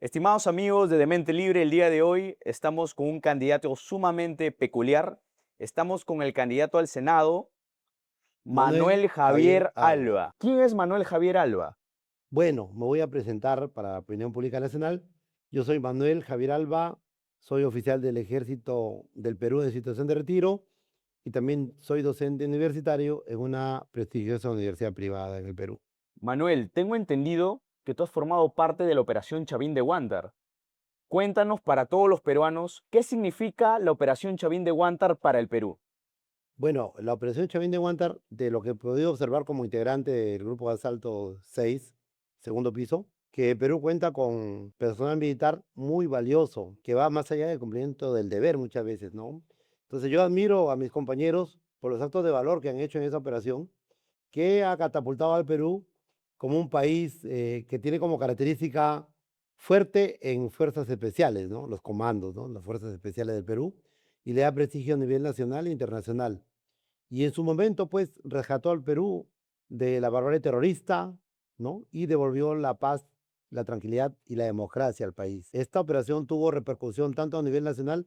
Estimados amigos de Demente Libre, el día de hoy estamos con un candidato sumamente peculiar. Estamos con el candidato al Senado, Manuel Manuel Javier Javier Alba. Alba. ¿Quién es Manuel Javier Alba? Bueno, me voy a presentar para la Opinión Pública Nacional. Yo soy Manuel Javier Alba, soy oficial del Ejército del Perú en situación de retiro y también soy docente universitario en una prestigiosa universidad privada en el Perú. Manuel, tengo entendido que tú has formado parte de la Operación Chavín de Huántar. Cuéntanos para todos los peruanos qué significa la Operación Chavín de Huántar para el Perú. Bueno, la Operación Chavín de Huántar, de lo que he podido observar como integrante del Grupo de Asalto 6, segundo piso, que Perú cuenta con personal militar muy valioso, que va más allá del cumplimiento del deber muchas veces, ¿no? Entonces yo admiro a mis compañeros por los actos de valor que han hecho en esa operación, que ha catapultado al Perú como un país que tiene como característica fuerte en fuerzas especiales, ¿no? Los comandos, ¿no? Las fuerzas especiales del Perú, y le da prestigio a nivel nacional e internacional. Y en su momento, pues, rescató al Perú de la barbarie terrorista, ¿no? Y devolvió la paz, la tranquilidad y la democracia al país. Esta operación tuvo repercusión tanto a nivel nacional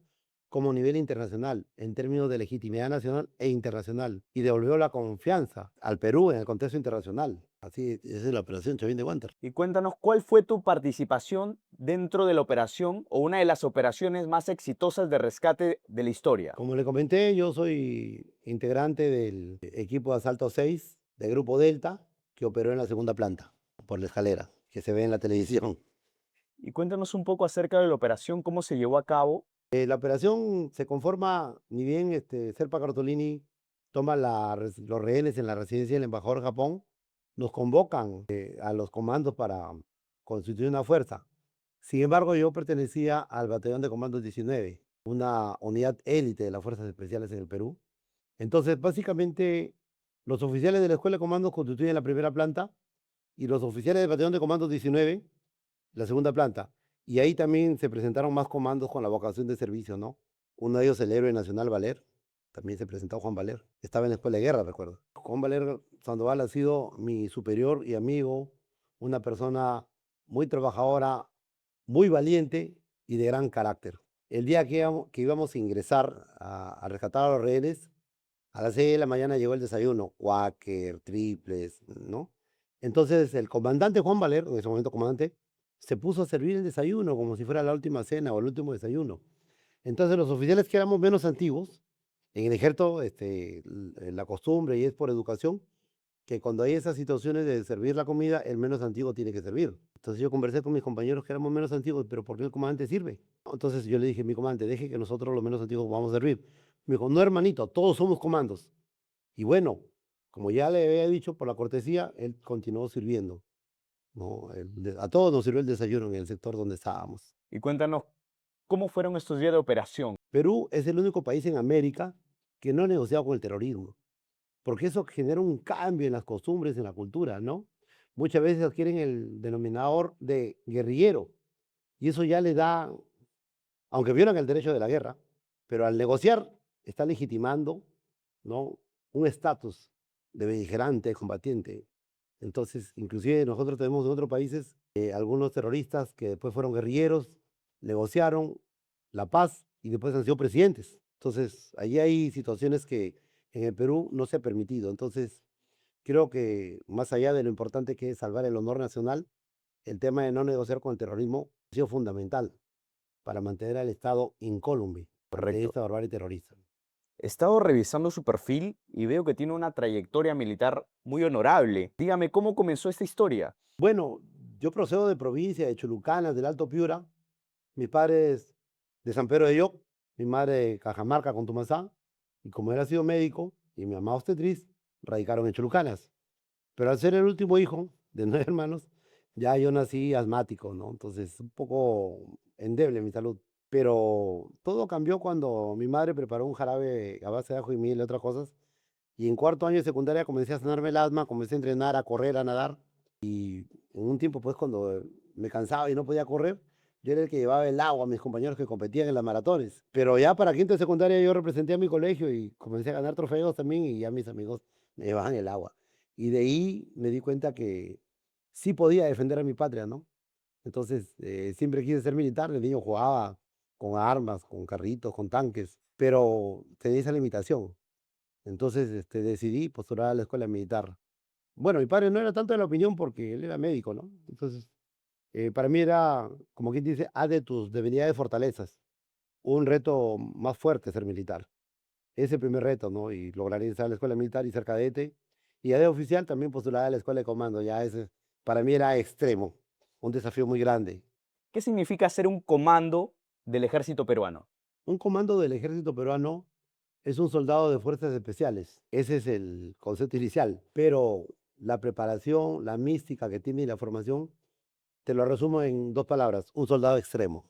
como a nivel internacional, en términos de legitimidad nacional e internacional, y devolvió la confianza al Perú en el contexto internacional. Así, esa es la operación Chavín de Guantar. Y cuéntanos cuál fue tu participación dentro de la operación o una de las operaciones más exitosas de rescate de la historia. Como le comenté, yo soy integrante del equipo de asalto 6 de Grupo Delta, que operó en la segunda planta, por la escalera, que se ve en la televisión. Y cuéntanos un poco acerca de la operación, cómo se llevó a cabo. La operación se conforma, ni bien Serpa Cartolini toma los rehenes en la residencia del embajador de Japón, nos convocan a los comandos para constituir una fuerza. Sin embargo, yo pertenecía al batallón de comandos 19, una unidad élite de las fuerzas especiales en el Perú. Entonces, básicamente, los oficiales de la Escuela de Comandos constituyen la primera planta y los oficiales del batallón de comandos 19 la segunda planta. Y ahí también se presentaron más comandos con la vocación de servicio, ¿no? Uno de ellos, el héroe nacional Valer, también se presentó Juan Valer. Estaba en la escuela de guerra, recuerdo. Juan Valer Sandoval ha sido mi superior y amigo, una persona muy trabajadora, muy valiente y de gran carácter. El día que íbamos a ingresar a rescatar a los rehenes, a las 6 de la mañana llegó el desayuno, Quaker, triples, ¿no? Entonces el comandante Juan Valer, en ese momento comandante, se puso a servir el desayuno como si fuera la última cena o el último desayuno. Entonces los oficiales que éramos menos antiguos, en el ejército, la costumbre y es por educación, que cuando hay esas situaciones de servir la comida, el menos antiguo tiene que servir. Entonces yo conversé con mis compañeros que éramos menos antiguos, pero ¿por qué el comandante sirve? Entonces yo le dije, mi comandante, deje que nosotros los menos antiguos vamos a servir. Me dijo, no hermanito, todos somos comandos. Y bueno, como ya le había dicho por la cortesía, él continuó sirviendo, ¿no? A todos nos sirvió el desayuno en el sector donde estábamos. Y cuéntanos cómo fueron estos días de operación. Perú es el único país en América que no ha negociado con el terrorismo, porque eso genera un cambio en las costumbres, en la cultura, ¿no? Muchas veces adquieren el denominador de guerrillero y eso ya le da, aunque violan el derecho de la guerra, pero al negociar está legitimando, ¿no? Un estatus de beligerante, combatiente. Entonces, inclusive nosotros tenemos en otros países algunos terroristas que después fueron guerrilleros, negociaron la paz y después han sido presidentes. Entonces, allí hay situaciones que en el Perú no se ha permitido. Entonces, creo que más allá de lo importante que es salvar el honor nacional, el tema de no negociar con el terrorismo ha sido fundamental para mantener al Estado incólume ante Correcto. esta barbarie terrorista. He estado revisando su perfil y veo que tiene una trayectoria militar muy honorable. Dígame, ¿cómo comenzó esta historia? Bueno, yo procedo de provincia, de Chulucanas, del Alto Piura. Mis padres de San Pedro de Lloc, mi madre de Cajamarca, Contumaxá, y como él ha sido médico y mi mamá obstetriz, radicaron en Chulucanas. Pero al ser el último hijo de 9 hermanos, ya yo nací asmático, ¿no? Entonces, un poco endeble mi salud. Pero todo cambió cuando mi madre preparó un jarabe a base de ajo y miel y otras cosas. Y en cuarto año de secundaria comencé a sanarme el asma, comencé a entrenar, a correr, a nadar. En un tiempo, pues, cuando me cansaba y no podía correr, yo era el que llevaba el agua a mis compañeros que competían en las maratones. Pero ya para quinto de secundaria yo representé a mi colegio y comencé a ganar trofeos también y ya mis amigos me llevaban el agua. Y de ahí me di cuenta que sí podía defender a mi patria, ¿no? Entonces, siempre quise ser militar. De niño jugaba con armas, con carritos, con tanques, pero tenía esa limitación. Entonces, decidí postular a la escuela militar. Bueno, mi padre no era tanto de la opinión porque él era médico, ¿no? Entonces, para mí era, como quien dice, haz de tus debilidades fortalezas. Un reto más fuerte ser militar. Ese el primer reto, ¿no? Y lograr ingresar a la escuela militar y ser cadete. Y ya de oficial también postular a la escuela de comando. Ya ese, para mí era extremo, un desafío muy grande. ¿Qué significa ser un comando del ejército peruano? Un comando del ejército peruano es un soldado de fuerzas especiales. Ese es el concepto inicial. Pero la preparación, la mística que tiene y la formación, te lo resumo en dos palabras: un soldado extremo.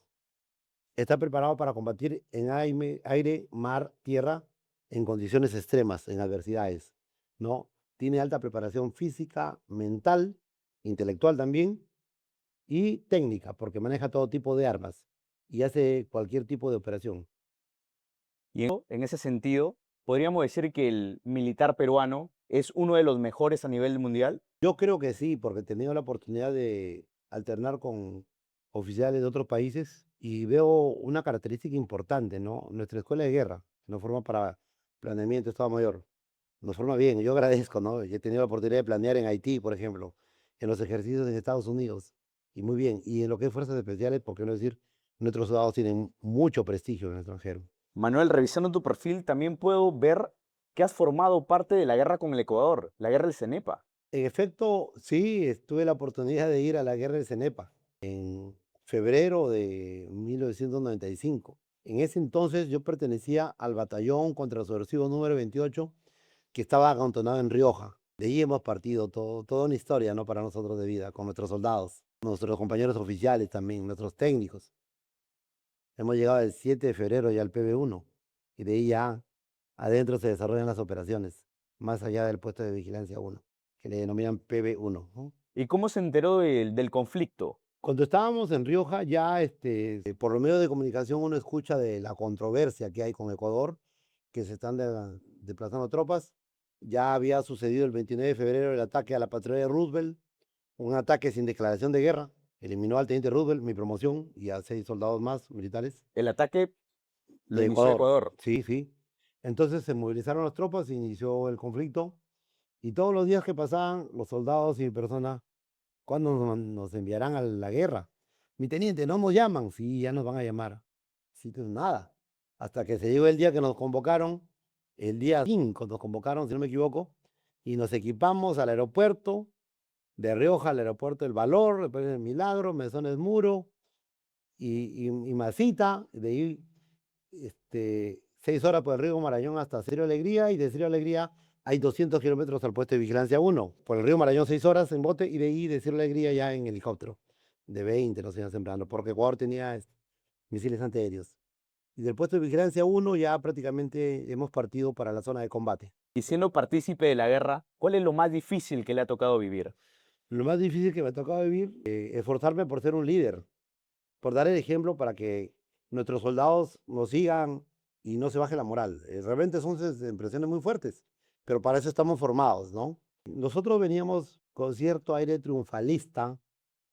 Está preparado para combatir en aire, mar, tierra, en condiciones extremas, en adversidades, ¿no? Tiene alta preparación física, mental, intelectual también, y técnica, porque maneja todo tipo de armas y hace cualquier tipo de operación. Y en ese sentido, podríamos decir que el militar peruano es uno de los mejores a nivel mundial. Yo creo que sí, porque he tenido la oportunidad de alternar con oficiales de otros países y veo una característica importante, ¿no? Nuestra escuela de guerra nos forma para planeamiento de Estado Mayor. Nos forma bien. Yo agradezco, ¿no? Yo he tenido la oportunidad de planear en Haití, por ejemplo, en los ejercicios en Estados Unidos, y muy bien. Y en lo que es fuerzas especiales, por qué no decir, nuestros soldados tienen mucho prestigio en el extranjero. Manuel, revisando tu perfil, también puedo ver que has formado parte de la guerra con el Ecuador, la guerra del Cenepa. En efecto, sí, tuve la oportunidad de ir a la guerra de Cenepa febrero de 1995. En ese entonces yo pertenecía al batallón contrasubversivo número 28, que estaba acantonado en Rioja. De ahí hemos partido toda una historia, ¿no? Para nosotros de vida, con nuestros soldados, nuestros compañeros oficiales también, nuestros técnicos. Hemos llegado el 7 de febrero ya al PB1 y de ahí ya adentro se desarrollan las operaciones, más allá del puesto de vigilancia 1, que le denominan PB1, ¿no? ¿Y cómo se enteró del conflicto? Cuando estábamos en Rioja, ya por los medios de comunicación uno escucha de la controversia que hay con Ecuador, que se están desplazando tropas. Ya había sucedido el 29 de febrero el ataque a la patrulla de Roosevelt, un ataque sin declaración de guerra. Eliminó al teniente Roosevelt, mi promoción, y a 6 soldados más militares El ataque lo de inició Ecuador. Ecuador. Sí, sí. Entonces se movilizaron las tropas, inició el conflicto, y todos los días que pasaban, los soldados y mi persona, ¿cuándo nos enviarán a la guerra? Mi teniente, no nos llaman. Sí, ya nos van a llamar. Sí, pues nada. Hasta que se llegó el día que nos convocaron, el día 5 nos convocaron, si no me equivoco, y nos equipamos al aeropuerto de Rioja, al aeropuerto El Valor, después el Milagro, Mesones Muro y Masita. De ahí 6 horas por el río Marañón hasta Cero Alegría, y de Cero Alegría hay 200 kilómetros al puesto de vigilancia 1. Por el río Marañón 6 horas en bote, y de ahí de Cero Alegría ya en helicóptero. De 20 nos iban sembrando, porque Ecuador tenía misiles antiaéreos. Y del puesto de vigilancia 1 ya prácticamente hemos partido para la zona de combate. Y siendo partícipe de la guerra, ¿cuál es lo más difícil que le ha tocado vivir? Lo más difícil que me ha tocado vivir, esforzarme por ser un líder, por dar el ejemplo para que nuestros soldados nos sigan y no se baje la moral. Realmente son impresiones muy fuertes, pero para eso estamos formados, ¿no? Nosotros veníamos con cierto aire triunfalista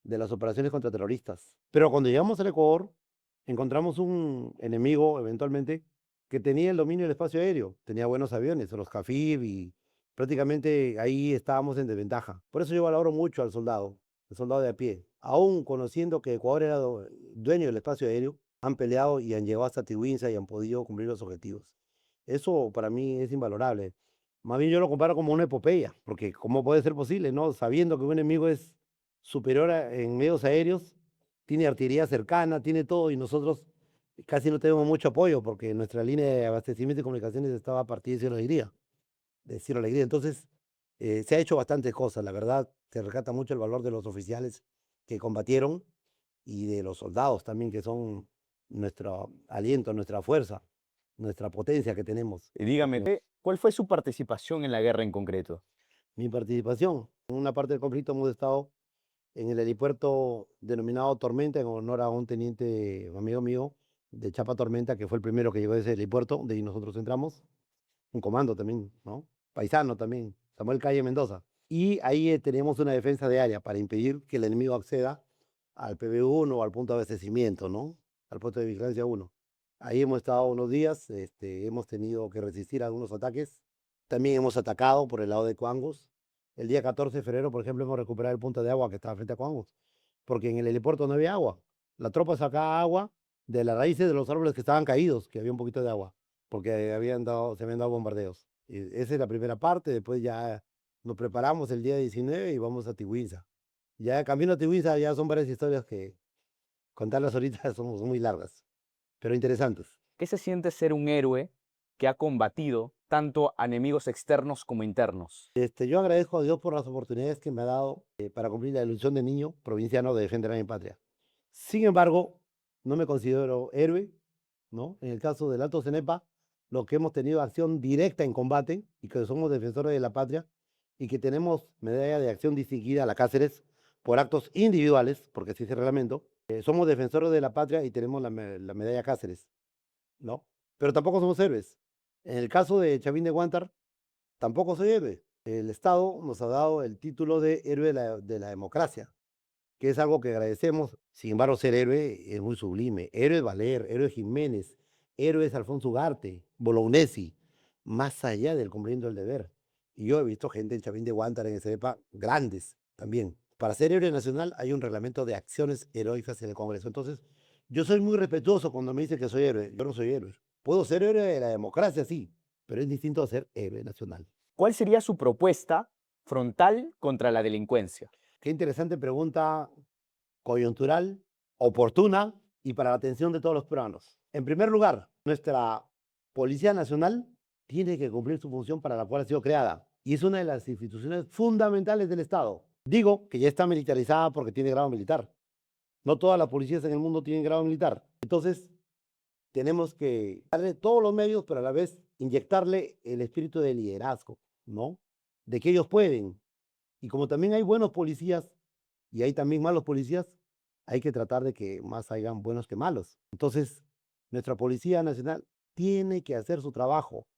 de las operaciones contra terroristas, pero cuando llegamos al Ecuador, encontramos un enemigo eventualmente que tenía el dominio del espacio aéreo, tenía buenos aviones, los CAFIB, y prácticamente ahí estábamos en desventaja. Por eso yo valoro mucho al soldado, el soldado de a pie. Aún conociendo que Ecuador era dueño del espacio aéreo, han peleado y han llegado hasta Tiwinsa y han podido cumplir los objetivos. Eso para mí es invalorable. Más bien yo lo comparo como una epopeya, porque ¿cómo puede ser posible, no? Sabiendo que un enemigo es superior en medios aéreos, tiene artillería cercana, tiene todo, y nosotros casi no tenemos mucho apoyo porque nuestra línea de abastecimiento y comunicaciones estaba a partir de Cielo Alegría, de Cielo Alegría. Entonces, se ha hecho bastantes cosas, la verdad. Se rescata mucho el valor de los oficiales que combatieron y de los soldados también, que son nuestro aliento, nuestra fuerza, nuestra potencia que tenemos. Y dígame, ¿cuál fue su participación en la guerra en concreto? Mi participación en una parte del conflicto hemos estado en el helipuerto denominado Tormenta, en honor a un teniente amigo mío de Chapa Tormenta, que fue el primero que llegó a ese helipuerto. De ahí nosotros entramos, un comando también, ¿no? Paisano también, Samuel Calle Mendoza. Y ahí teníamos una defensa de área para impedir que el enemigo acceda al PB1 o al punto de abastecimiento, ¿no? Al puesto de vigilancia 1. Ahí hemos estado unos días, hemos tenido que resistir algunos ataques. También hemos atacado por el lado de Coangos. El día 14 de febrero, por ejemplo, hemos recuperado el punto de agua que estaba frente a Coangos, porque en el helipuerto no había agua. La tropa sacaba agua de las raíces de los árboles que estaban caídos, que había un poquito de agua, porque se habían dado bombardeos. Y esa es la primera parte, después ya nos preparamos el día 19 y vamos a Tihuinza. Ya camino a Tihuinza ya son varias historias que contarlas ahorita son muy largas, pero interesantes. ¿Qué se siente ser un héroe que ha combatido tanto a enemigos externos como internos? Yo agradezco a Dios por las oportunidades que me ha dado para cumplir la ilusión de niño provinciano de defender a mi patria. Sin embargo, no me considero héroe, ¿no? En el caso del Alto Cenepa, los que hemos tenido acción directa en combate y que somos defensores de la patria y que tenemos medalla de acción distinguida a la Cáceres por actos individuales, porque así es el reglamento, somos defensores de la patria y tenemos la medalla Cáceres, ¿no? Pero tampoco somos héroes. En el caso de Chavín de Guántar, tampoco soy héroe. El Estado nos ha dado el título de héroe de la democracia, que es algo que agradecemos. Sin embargo, ser héroe es muy sublime. Héroe es Valer, héroe es Jiménez, héroe es Alfonso Ugarte, Bolognesi, más allá del cumpliendo el deber. Y yo he visto gente en Chavín de Guántara, en Cenepa, grandes también. Para ser héroe nacional hay un reglamento de acciones heroicas en el Congreso. Entonces, yo soy muy respetuoso cuando me dicen que soy héroe. Yo no soy héroe. Puedo ser héroe de la democracia, sí, pero es distinto a ser héroe nacional. ¿Cuál sería su propuesta frontal contra la delincuencia? Qué interesante pregunta, coyuntural, oportuna y para la atención de todos los peruanos. En primer lugar, nuestra Policía Nacional tiene que cumplir su función para la cual ha sido creada y es una de las instituciones fundamentales del Estado. Digo que ya está militarizada porque tiene grado militar. No todas las policías en el mundo tienen grado militar. Entonces, tenemos que darle todos los medios, pero a la vez inyectarle el espíritu de liderazgo, ¿no? De que ellos pueden. Y como también hay buenos policías y hay también malos policías, hay que tratar de que más hayan buenos que malos. Entonces, nuestra Policía Nacional tiene que hacer su trabajo.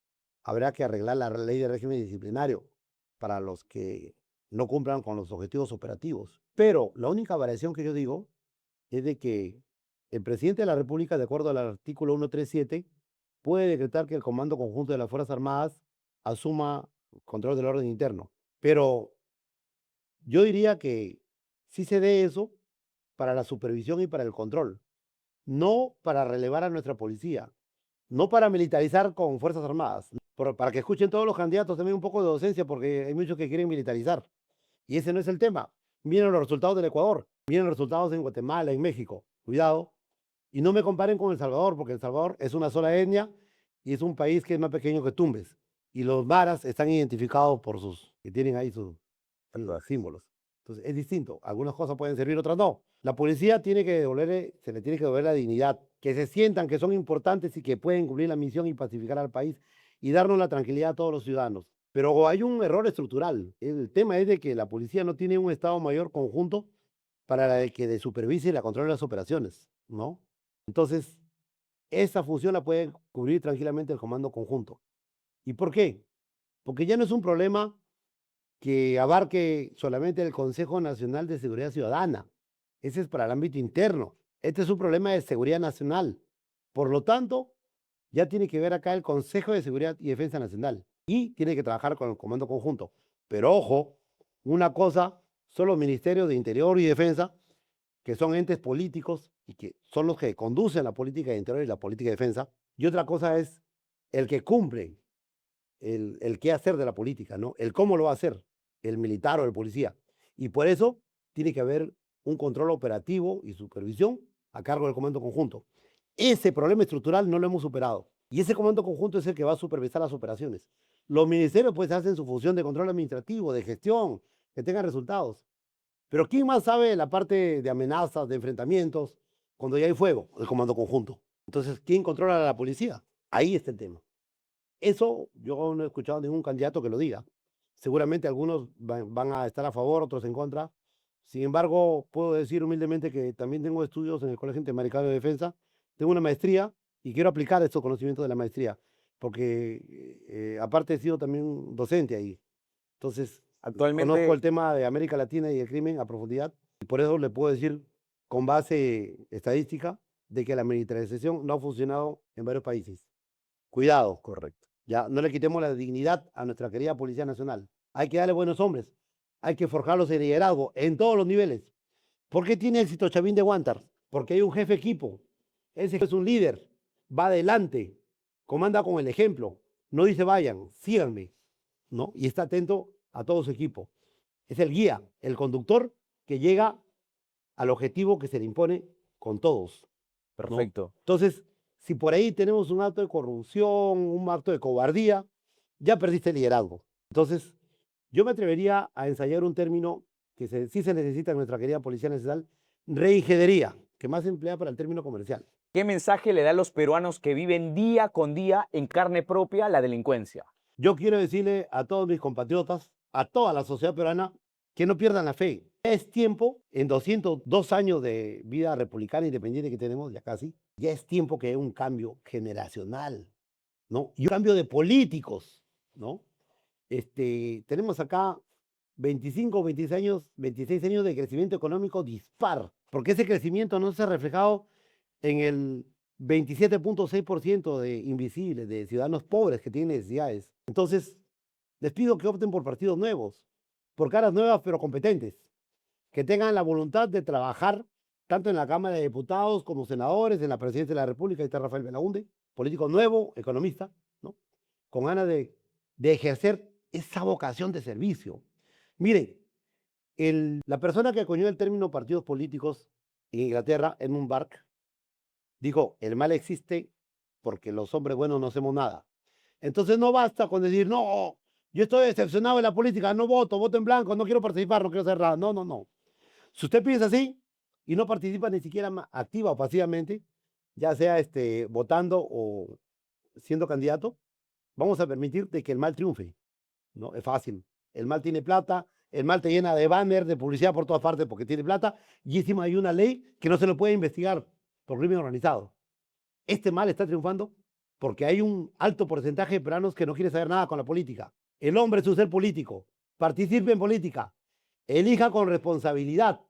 Habrá que arreglar la ley de régimen disciplinario para los que no cumplan con los objetivos operativos. Pero la única variación que yo digo es de que el presidente de la República, de acuerdo al artículo 137, puede decretar que el Comando Conjunto de las Fuerzas Armadas asuma control del orden interno. Pero yo diría que sí se dé eso para la supervisión y para el control, no para relevar a nuestra policía, no para militarizar con Fuerzas Armadas, para que escuchen todos los candidatos también un poco de docencia, porque hay muchos que quieren militarizar. Y ese no es el tema. Miren los resultados del Ecuador, miren los resultados en Guatemala, en México. Cuidado. Y no me comparen con El Salvador, porque El Salvador es una sola etnia y es un país que es más pequeño que Tumbes. Y los maras están identificados por que tienen ahí sus símbolos. Entonces es distinto. Algunas cosas pueden servir, otras no. La policía tiene que se le tiene que devolver la dignidad, que se sientan que son importantes y que pueden cumplir la misión y pacificar al país y darnos la tranquilidad a todos los ciudadanos. Pero hay un error estructural. El tema es de que la policía no tiene un Estado Mayor conjunto para que supervise y la controle las operaciones, ¿no? Entonces, esa función la puede cubrir tranquilamente el Comando Conjunto. ¿Y por qué? Porque ya no es un problema que abarque solamente el Consejo Nacional de Seguridad Ciudadana. Ese es para el ámbito interno. Este es un problema de seguridad nacional. Por lo tanto, ya tiene que ver acá el Consejo de Seguridad y Defensa Nacional y tiene que trabajar con el Comando Conjunto. Pero ojo, una cosa son los ministerios de Interior y Defensa, que son entes políticos y que son los que conducen la política de Interior y la política de Defensa. Y otra cosa es el que cumple el qué hacer de la política, ¿no? El cómo lo va a hacer, el militar o el policía. Y por eso tiene que haber un control operativo y supervisión a cargo del Comando Conjunto. Ese problema estructural no lo hemos superado. Y ese Comando Conjunto es el que va a supervisar las operaciones. Los ministerios pues hacen su función de control administrativo, de gestión, que tengan resultados. Pero ¿quién más sabe la parte de amenazas, de enfrentamientos, cuando ya hay fuego? El Comando Conjunto. Entonces, ¿quién controla a la policía? Ahí está el tema. Eso yo no he escuchado a ningún candidato que lo diga. Seguramente algunos van a estar a favor, otros en contra. Sin embargo, puedo decir humildemente que también tengo estudios en el Colegio Interamericano de Defensa, tengo una maestría y quiero aplicar estos conocimientos de la maestría, porque aparte he sido también docente ahí. Entonces, conozco Actualmente, el tema de América Latina y el crimen a profundidad y por eso le puedo decir con base estadística de que la militarización no ha funcionado en varios países. Cuidado, Correcto. ya no le quitemos la dignidad a nuestra querida Policía Nacional. Hay que darle buenos hombres, hay que forjarlos en liderazgo en todos los niveles. ¿Por qué tiene éxito Chavín de Huántar? Porque hay un jefe equipo. Ese es un líder, va adelante, comanda con el ejemplo. No dice vayan, síganme, ¿no? Y está atento a todo su equipo. Es el guía, el conductor que llega al objetivo que se le impone con todos, ¿no? Perfecto. Entonces, si por ahí tenemos un acto de corrupción, un acto de cobardía, ya perdiste el liderazgo. Entonces, yo me atrevería a ensayar un término que sí se necesita en nuestra querida Policía Nacional, reingeniería, que más se emplea para el término comercial. ¿Qué mensaje le da a los peruanos que viven día con día en carne propia la delincuencia? Yo quiero decirle a todos mis compatriotas, a toda la sociedad peruana, que no pierdan la fe. Ya es tiempo, en 202 años de vida republicana independiente que tenemos, ya casi, ya es tiempo que haya un cambio generacional, ¿no? Y un cambio de políticos, ¿no? Tenemos acá 25, 26 años de crecimiento económico dispar, porque ese crecimiento no se ha reflejado en el 27.6% de invisibles, de ciudadanos pobres que tienen necesidades. Entonces, les pido que opten por partidos nuevos, por caras nuevas pero competentes, que tengan la voluntad de trabajar tanto en la Cámara de Diputados como senadores, en la Presidencia de la República. Ahí está Rafael Belaunde, político nuevo, economista, ¿no? Con ganas de ejercer esa vocación de servicio. Miren, la persona que acuñó el término partidos políticos en Inglaterra, Edmund Burke, dijo, el mal existe porque los hombres buenos no hacemos nada. Entonces no basta con decir, no, yo estoy decepcionado de la política, no voto, voto en blanco, no quiero participar, no quiero hacer nada. No, no, no. Si usted piensa así y no participa ni siquiera activa o pasivamente, ya sea votando o siendo candidato, vamos a permitir de que el mal triunfe, ¿no? Es fácil. El mal tiene plata, el mal te llena de banners, de publicidad por todas partes porque tiene plata, y encima hay una ley que no se lo puede investigar por crimen organizado. Este mal está triunfando porque hay un alto porcentaje de peruanos que no quiere saber nada con la política. El hombre es un ser político, participe en política, elija con responsabilidad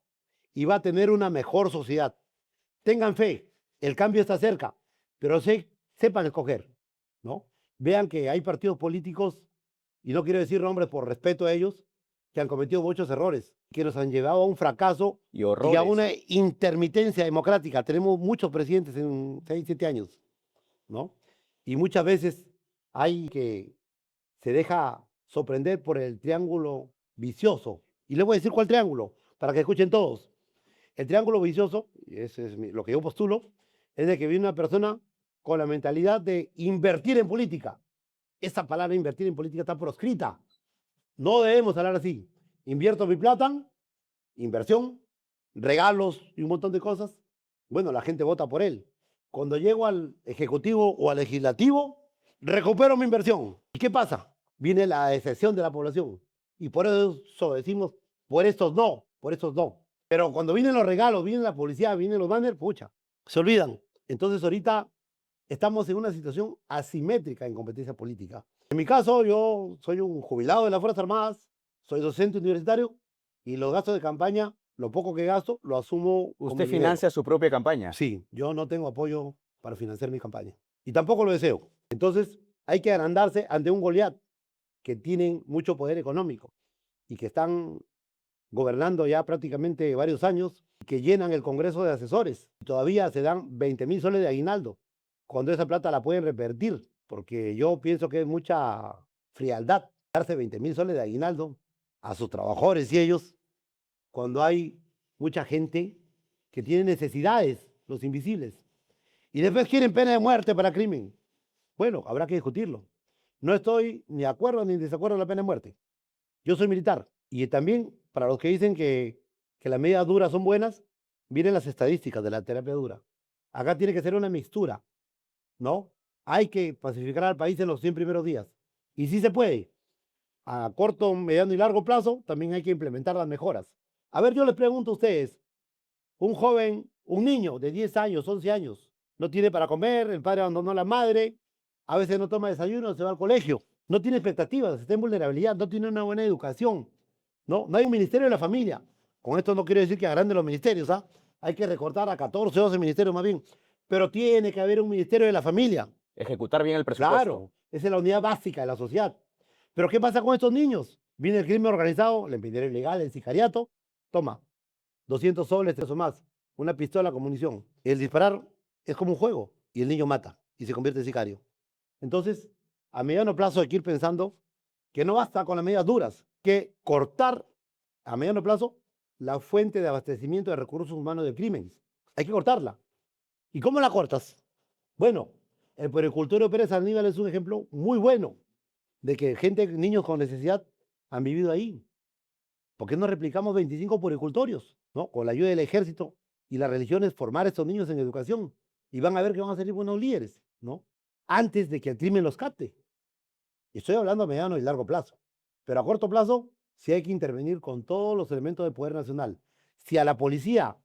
y va a tener una mejor sociedad. Tengan fe, el cambio está cerca, pero sepan escoger, ¿no? Vean que hay partidos políticos, y no quiero decir nombres por respeto a ellos, que han cometido muchos errores, que nos han llevado a un fracaso Y y a horrores. una intermitencia democrática. Tenemos muchos presidentes en 6, 7 años, ¿no? Y muchas veces hay que se deja sorprender por el triángulo vicioso. Y les voy a decir cuál triángulo, para que escuchen todos. El triángulo vicioso, y ese es lo que yo postulo, es de que viene una persona con la mentalidad de invertir en política. Esa palabra invertir en política está proscrita. No debemos hablar así. Invierto mi plata, inversión, regalos y un montón de cosas. Bueno, la gente vota por él. Cuando llego al ejecutivo o al legislativo, recupero mi inversión. ¿Y qué pasa? Viene la decepción de la población. Y por eso decimos, por estos no, por estos no. Pero cuando vienen los regalos, viene la publicidad, vienen los banners, pucha, se olvidan. Entonces ahorita estamos en una situación asimétrica en competencia política. En mi caso, yo soy un jubilado de las Fuerzas Armadas, soy docente universitario y los gastos de campaña, lo poco que gasto, lo asumo con ¿Usted mi dinero. financia su propia campaña? Sí, yo no tengo apoyo para financiar mi campaña. Y tampoco lo deseo. Entonces, hay que agrandarse ante un Goliat que tienen mucho poder económico y que están gobernando ya prácticamente varios años, que llenan el Congreso de asesores. Todavía se dan 20.000 soles de aguinaldo, cuando esa plata la pueden revertir, porque yo pienso que es mucha frialdad darse 20.000 soles de aguinaldo a sus trabajadores y ellos, cuando hay mucha gente que tiene necesidades, los invisibles, y después quieren pena de muerte para crimen. Bueno, habrá que discutirlo. No estoy ni de acuerdo ni en desacuerdo con la pena de muerte. Yo soy militar. Y también, para los que dicen que las medidas duras son buenas, miren las estadísticas de la terapia dura. Acá tiene que ser una mixtura, ¿no? Hay que pacificar al país en los 100 primeros días. Y sí se puede. A corto, mediano y largo plazo también hay que implementar las mejoras. A ver, yo les pregunto a ustedes, un joven, un niño de 10 años, 11 años, no tiene para comer, el padre abandonó a la madre, a veces no toma desayuno, se va al colegio, no tiene expectativas, está en vulnerabilidad, no tiene una buena educación, ¿no? No hay un ministerio de la familia. Con esto no quiero decir que agranden los ministerios, ¿ah? Hay que recortar a 14, 12 ministerios más bien. Pero tiene que haber un ministerio de la familia. Ejecutar bien el presupuesto. Claro, esa es la unidad básica de la sociedad. Pero ¿qué pasa con estos niños? Viene el crimen organizado, el impedimento ilegal, el sicariato, toma, 200 soles, 3 o más, una pistola con munición. El disparar es como un juego y el niño mata y se convierte en sicario. Entonces, a mediano plazo hay que ir pensando que no basta con las medidas duras, que cortar a mediano plazo la fuente de abastecimiento de recursos humanos del crimen. Hay que cortarla. ¿Y cómo la cortas? Bueno, el puericultorio Pérez Aníbal es un ejemplo muy bueno de que gente, niños con necesidad han vivido ahí. ¿Por qué no replicamos 25 puericultorios? ¿No? Con la ayuda del ejército y las religiones, formar a estos niños en educación. Y van a ver que van a salir buenos líderes, ¿no? Antes de que el crimen los capte. Estoy hablando a mediano y largo plazo. Pero a corto plazo, sí hay que intervenir con todos los elementos del poder nacional. Si a la policía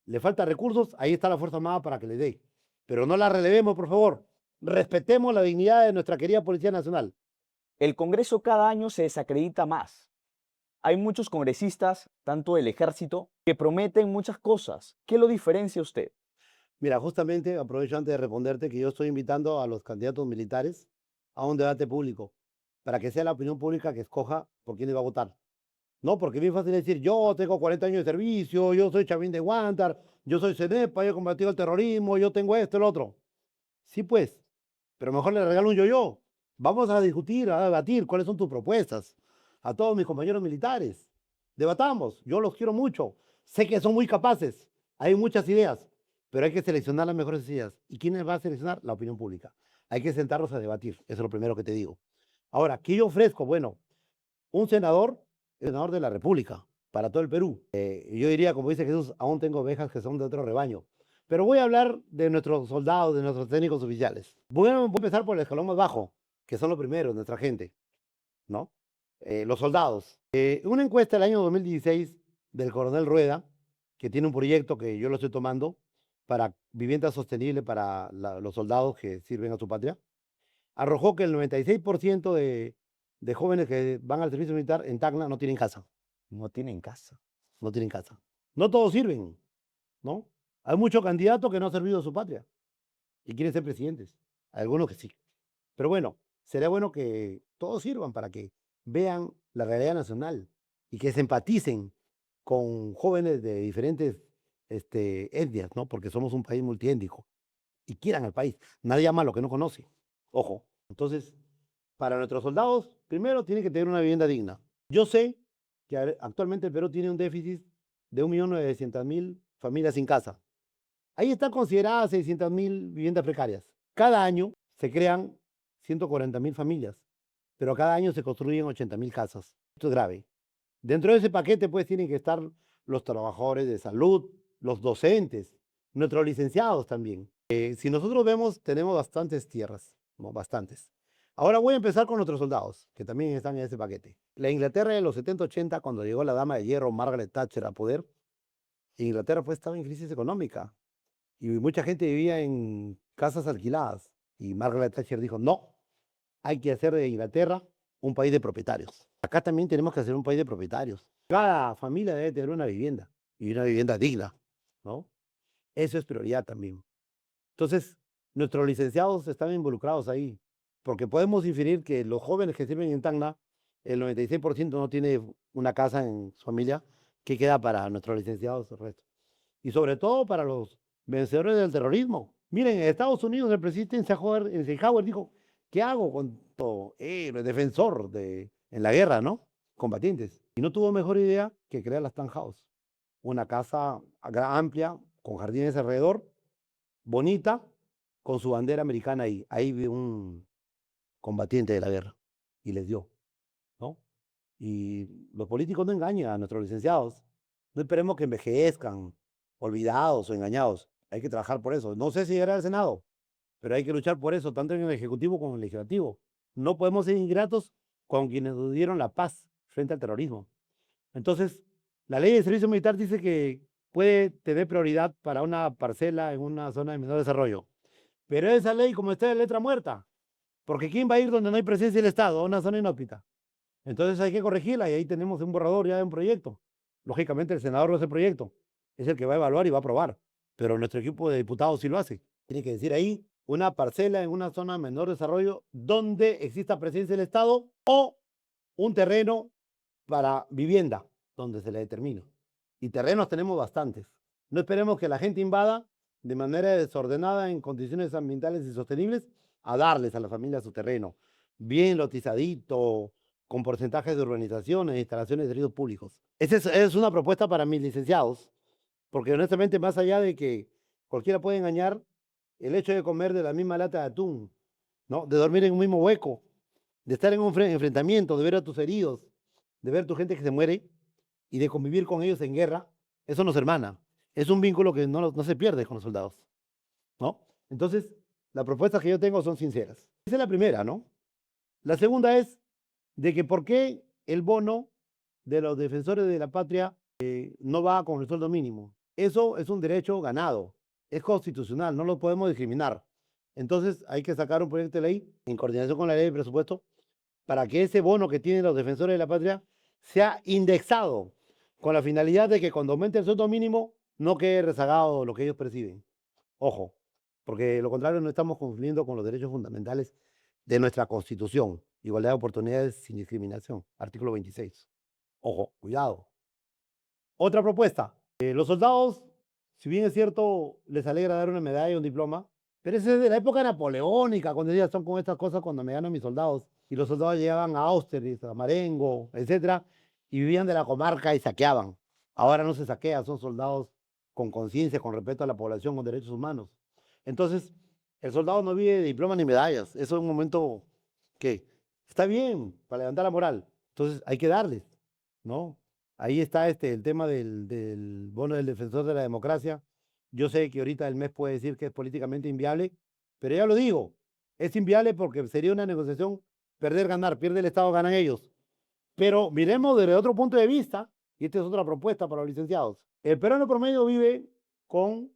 le falta recursos, ahí está la Fuerza Armada para que le dé. Pero no la relevemos, por favor. Respetemos la dignidad de nuestra querida Policía Nacional. El Congreso cada año se desacredita más. Hay muchos congresistas, tanto del ejército, que prometen muchas cosas. ¿Qué lo diferencia a usted? Mira, justamente aprovecho antes de responderte que yo estoy invitando a los candidatos militares a un debate público para que sea la opinión pública que escoja por quién va a votar. No, porque es bien fácil decir, yo tengo 40 años de servicio, yo soy Chavín de Guántar, yo soy CENEPA, yo he combatido el terrorismo, yo tengo esto, el otro. Sí, pues, pero mejor le regalo un yo-yo. Vamos a discutir, a debatir cuáles son tus propuestas. A todos mis compañeros militares. Debatamos, yo los quiero mucho. Sé que son muy capaces, hay muchas ideas, pero hay que seleccionar las mejores ideas. ¿Y quiénes va a seleccionar? La opinión pública. Hay que sentarnos a debatir, eso es lo primero que te digo. Ahora, ¿qué yo ofrezco? Bueno, un senador, el senador de la República, para todo el Perú. Yo diría, como dice Jesús, aún tengo ovejas que son de otro rebaño. Pero voy a hablar de nuestros soldados, de nuestros técnicos oficiales. Voy a empezar por el escalón más bajo, que son los primeros, nuestra gente, ¿no? Los soldados. Una encuesta del año 2016 del coronel Rueda, que tiene un proyecto que yo lo estoy tomando para vivienda sostenible para los soldados que sirven a su patria, arrojó que el 96% de jóvenes que van al servicio militar en Tacna no tienen casa. No tienen casa. No tienen casa. No todos sirven, ¿no? Hay muchos candidatos que no han servido a su patria y quieren ser presidentes. Hay algunos que sí. Pero bueno, sería bueno que todos sirvan para que vean la realidad nacional y que se empaticen con jóvenes de diferentes etnias, ¿no? Porque somos un país multiétnico y quieran al país. Nadie ama a lo que no conoce. Ojo. Entonces, para nuestros soldados, primero tienen que tener una vivienda digna. Yo sé que actualmente el Perú tiene un déficit de 1.900.000 familias sin casa. Ahí están consideradas 600.000 viviendas precarias. Cada año se crean 140.000 familias, pero cada año se construyen 80.000 casas. Esto es grave. Dentro de ese paquete, pues, tienen que estar los trabajadores de salud, los docentes, nuestros licenciados también. Si nosotros vemos, tenemos bastantes tierras, ¿no? Bastantes. Ahora voy a empezar con nuestros soldados, que también están en ese paquete. La Inglaterra de los 70-80, cuando llegó la dama de hierro, Margaret Thatcher, a poder, Inglaterra pues estaba en crisis económica y mucha gente vivía en casas alquiladas. Y Margaret Thatcher dijo, no, hay que hacer de Inglaterra un país de propietarios. Acá también tenemos que hacer un país de propietarios. Cada familia debe tener una vivienda y una vivienda digna, ¿no? Eso es prioridad también. Entonces, nuestros licenciados están involucrados ahí, porque podemos inferir que los jóvenes que sirven en Tacna, el 96% no tiene una casa en su familia, que queda para nuestros licenciados el resto. Y sobre todo para los vencedores del terrorismo. Miren, en Estados Unidos el presidente Eisenhower dijo, ¿qué hago con todo héroe, defensor en la guerra, ¿no? Combatientes. Y no tuvo mejor idea que crear las townhouse. Una casa amplia, con jardines alrededor, bonita, con su bandera americana ahí. Ahí vi un combatiente de la guerra y les dio, ¿no? Y los políticos no engañan a nuestros licenciados. No esperemos que envejezcan olvidados o engañados. Hay que trabajar por eso. No sé si llegará al Senado, pero hay que luchar por eso, tanto en el Ejecutivo como en el Legislativo. No podemos ser ingratos con quienes nos dieron la paz frente al terrorismo. Entonces, la ley de servicio militar dice que puede tener prioridad para una parcela en una zona de menor desarrollo. Pero esa ley, como está de letra muerta, porque ¿quién va a ir donde no hay presencia del Estado, a una zona inhóspita? Entonces hay que corregirla y ahí tenemos un borrador ya de un proyecto. Lógicamente el senador no hace el proyecto, es el que va a evaluar y va a aprobar. Pero nuestro equipo de diputados sí lo hace. Tiene que decir ahí una parcela en una zona de menor desarrollo donde exista presencia del Estado o un terreno para vivienda, donde se le determina. Y terrenos tenemos bastantes. No esperemos que la gente invada de manera desordenada en condiciones ambientales insostenibles a darles a la familia su terreno, bien lotizadito, con porcentajes de urbanizaciones e instalaciones de servicios públicos. Esa es una propuesta para mis licenciados, porque honestamente, más allá de que cualquiera puede engañar, el hecho de comer de la misma lata de atún, ¿no? De dormir en un mismo hueco, de estar en un enfrentamiento, de ver a tus heridos, de ver a tu gente que se muere y de convivir con ellos en guerra, eso nos hermana. Es un vínculo que no se pierde con los soldados, ¿no? Entonces, las propuestas que yo tengo son sinceras. Esa es la primera, ¿no? La segunda es de que por qué el bono de los defensores de la patria no va con el sueldo mínimo. Eso es un derecho ganado, es constitucional, no lo podemos discriminar. Entonces hay que sacar un proyecto de ley en coordinación con la ley de presupuesto para que ese bono que tienen los defensores de la patria sea indexado con la finalidad de que cuando aumente el sueldo mínimo no quede rezagado lo que ellos perciben. Ojo, porque de lo contrario no estamos cumpliendo con los derechos fundamentales de nuestra Constitución. Igualdad de oportunidades sin discriminación, artículo 26. Ojo, cuidado. Otra propuesta. Los soldados, si bien es cierto, les alegra dar una medalla y un diploma, pero ese es de la época napoleónica, cuando ellos son con estas cosas cuando me ganan mis soldados. Y los soldados llegaban a Austerlitz, a Marengo, etcétera, y vivían de la comarca y saqueaban. Ahora no se saquea, son soldados con conciencia, con respeto a la población, con derechos humanos. Entonces, el soldado no vive de diplomas ni medallas. Eso es un momento que está bien para levantar la moral. Entonces, hay que darles, ¿no? Ahí está el tema del bono del defensor de la democracia. Yo sé que ahorita el MES puede decir que es políticamente inviable, pero ya lo digo, es inviable porque sería una negociación perder, ganar, pierde el Estado, ganan ellos. Pero miremos desde otro punto de vista, y esta es otra propuesta para los licenciados. El peruano promedio vive con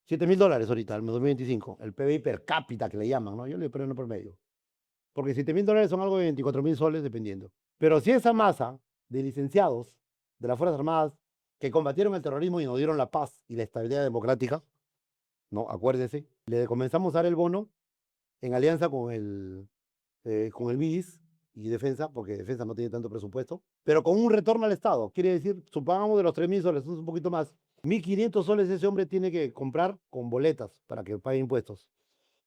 $7.000 ahorita, en 2025, el PBI per cápita que le llaman, ¿no? Yo le digo peruano promedio, porque $7.000 son algo de 24.000 soles dependiendo. Pero si esa masa de licenciados de las Fuerzas Armadas que combatieron el terrorismo y nos dieron la paz y la estabilidad democrática, ¿no? Acuérdese, le comenzamos a dar el bono en alianza con el MIDIS y Defensa, porque Defensa no tiene tanto presupuesto, pero con un retorno al Estado. Quiere decir, supongamos de los 3.000 soles, un poquito más, 1.500 soles ese hombre tiene que comprar con boletas para que pague impuestos.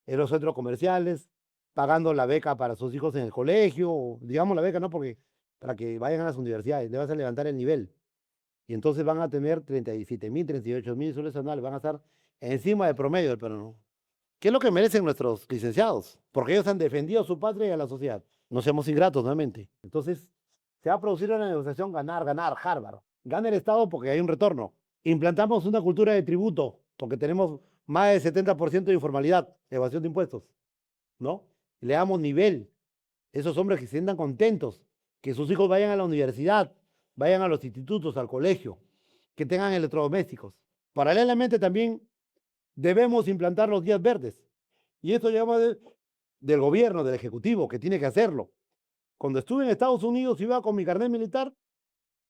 En los centros comerciales, pagando la beca para sus hijos en el colegio, digamos la beca, ¿no? Porque para que vayan a las universidades, le vas a levantar el nivel. Y entonces van a tener 37.000, 38.000 soles anuales, van a estar encima del promedio del peruano. ¿Qué es lo que merecen nuestros licenciados? Porque ellos han defendido a su patria y a la sociedad. No seamos ingratos nuevamente. Entonces, se va a producir una negociación ganar, ganar, Harvard. Gana el Estado porque hay un retorno. Implantamos una cultura de tributo porque tenemos más del 70% de informalidad, evasión de impuestos, ¿no? Le damos nivel. Esos hombres que se sientan contentos, que sus hijos vayan a la universidad, vayan a los institutos, al colegio, que tengan electrodomésticos. Paralelamente también debemos implantar los días verdes. Y esto llama del gobierno, del ejecutivo, que tiene que hacerlo. Cuando estuve en Estados Unidos, iba con mi carnet militar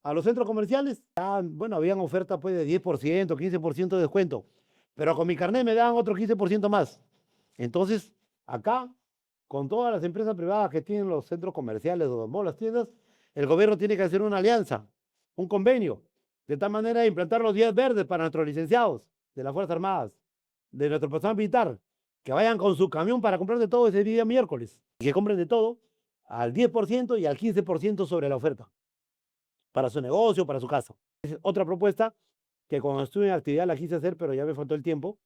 a los centros comerciales. Bueno, habían ofertas pues de 10%, 15% de descuento. Pero con mi carnet me daban otro 15% más. Entonces, acá, con todas las empresas privadas que tienen los centros comerciales o las tiendas, el gobierno tiene que hacer una alianza, un convenio, de tal manera de implantar los días verdes para nuestros licenciados de las Fuerzas Armadas, de nuestro personal militar, que vayan con su camión para comprar de todo ese día miércoles, y que compren de todo al 10% y al 15% sobre la oferta, para su negocio, para su casa. Es otra propuesta que cuando estuve en actividad la quise hacer, pero ya me faltó el tiempo.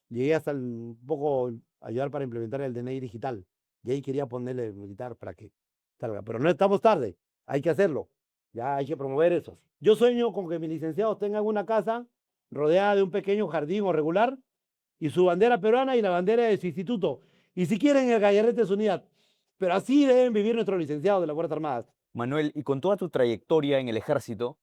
Llegué hasta un poco ayudar para implementar el DNI digital. Y ahí quería ponerle militar para que salga. Pero no estamos tarde, hay que hacerlo. Ya hay que promover eso. Yo sueño con que mis licenciados tengan una casa rodeada de un pequeño jardín o regular y su bandera peruana y la bandera de su instituto. Y si quieren el gallarete de su unidad. Pero así deben vivir nuestros licenciados de las Fuerzas Armadas. Manuel, y con toda tu trayectoria en el ejército,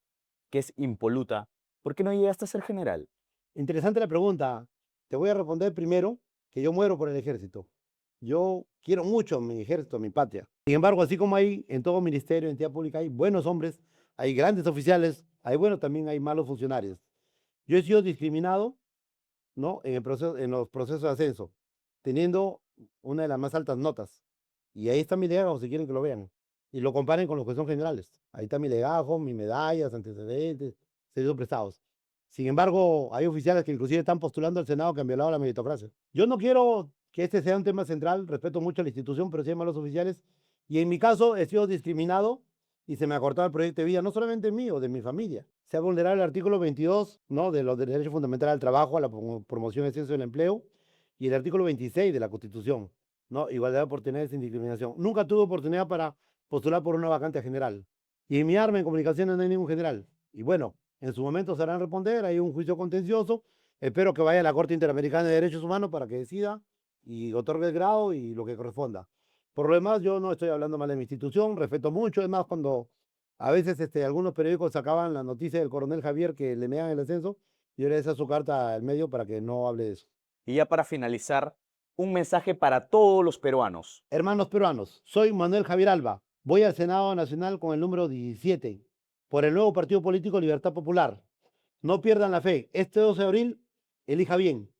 que es impoluta, ¿por qué no llegaste a ser general? Interesante la pregunta. Te voy a responder primero que yo muero por el ejército. Yo quiero mucho mi ejército, mi patria. Sin embargo, así como hay en todo ministerio, entidad pública, hay buenos hombres, hay grandes oficiales, hay también hay malos funcionarios. Yo he sido discriminado, ¿no? En los procesos de ascenso, teniendo una de las más altas notas. Y ahí está mi legajo, si quieren que lo vean. Y lo comparen con los que son generales. Ahí está mi legajo, mis medallas, antecedentes, servicios prestados. Sin embargo, hay oficiales que inclusive están postulando al Senado que han violado la meritocracia. Yo no quiero que este sea un tema central, respeto mucho a la institución, pero sí a los oficiales. Y en mi caso he sido discriminado y se me ha cortado el proyecto de vida, no solamente mío, de mi familia. Se ha vulnerado el artículo 22, ¿no? De los derechos fundamentales al trabajo, a la promoción y exceso del empleo, y el artículo 26 de la Constitución, ¿no? Igualdad de oportunidades sin discriminación. Nunca tuve oportunidad para postular por una vacante general. Y en mi arma en comunicaciones no hay ningún general. Y bueno, en su momento se harán responder, hay un juicio contencioso. Espero que vaya a la Corte Interamericana de Derechos Humanos para que decida y otorgue el grado y lo que corresponda. Por lo demás, yo no estoy hablando mal de mi institución, respeto mucho. Es más, cuando a veces algunos periódicos sacaban la noticia del coronel Javier que le negan el ascenso, yo le decía su carta al medio para que no hable de eso. Y ya para finalizar, un mensaje para todos los peruanos. Hermanos peruanos, soy Manuel Javier Alba. Voy al Senado Nacional con el número 17 por el nuevo partido político Libertad Popular. No pierdan la fe. Este 12 de abril, elija bien.